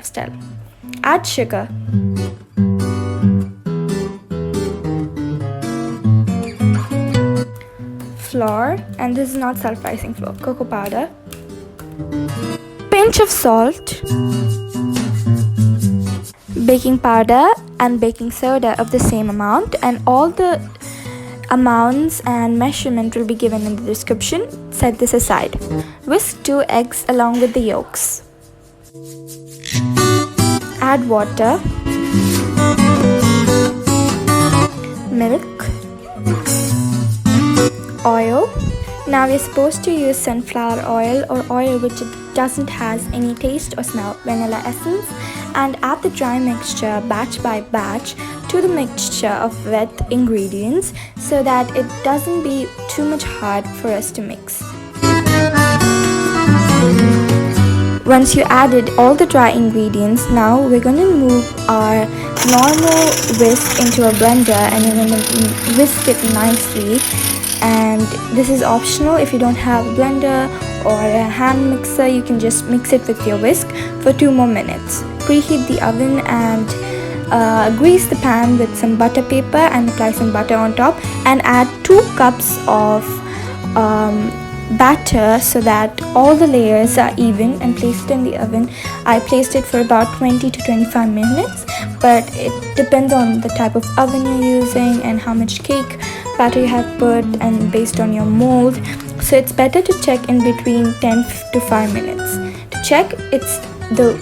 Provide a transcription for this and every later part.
style. Add sugar. Flour, and this is not self-rising flour, cocoa powder. Pinch of salt. Baking powder and baking soda of the same amount, and all the amounts and measurement will be given in the description. Set this aside. Whisk 2 eggs along with the yolks. Add water, milk, oil. Now we're supposed to use sunflower oil or oil which doesn't has any taste or smell, vanilla essence, and add the dry mixture batch by batch to the mixture of wet ingredients so that it doesn't be too much hard for us to mix. Once you added all the dry ingredients, now we're going to move our normal whisk into a blender and you're going to whisk it nicely. And this is optional. If you don't have a blender or a hand mixer, you can just mix it with your whisk for 2 more minutes. Preheat the oven and grease the pan with some butter paper and apply some butter on top, and add 2 cups of batter so that all the layers are even, and place it in the oven. I placed it for about 20 to 25 minutes, but it depends on the type of oven you're using and how much cake batter you have put, and based on your mold. So it's better to check in between 10 to 5 minutes. To check, it's the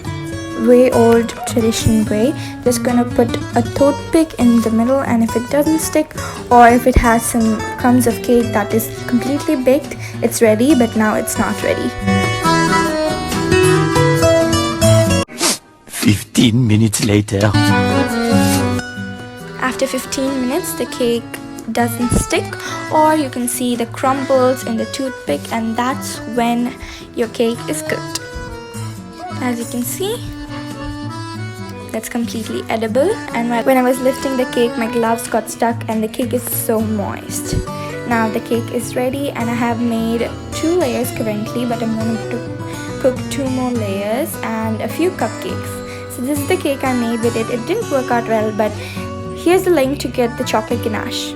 way old traditional way. Just gonna put a toothpick in the middle, and if it doesn't stick or if it has some crumbs of cake that is completely baked, it's ready. But now it's not ready. 15 minutes later. After 15 minutes, the cake doesn't stick, or you can see the crumbles in the toothpick, and that's when your cake is cooked. As you can see, that's completely edible. And when I was lifting the cake, my gloves got stuck and the cake is so moist. Now the cake is ready, and I have made 2 layers currently, but I'm going to cook 2 more layers and a few cupcakes. So this is the cake I made with it. It didn't work out well, but here's the link to get the chocolate ganache.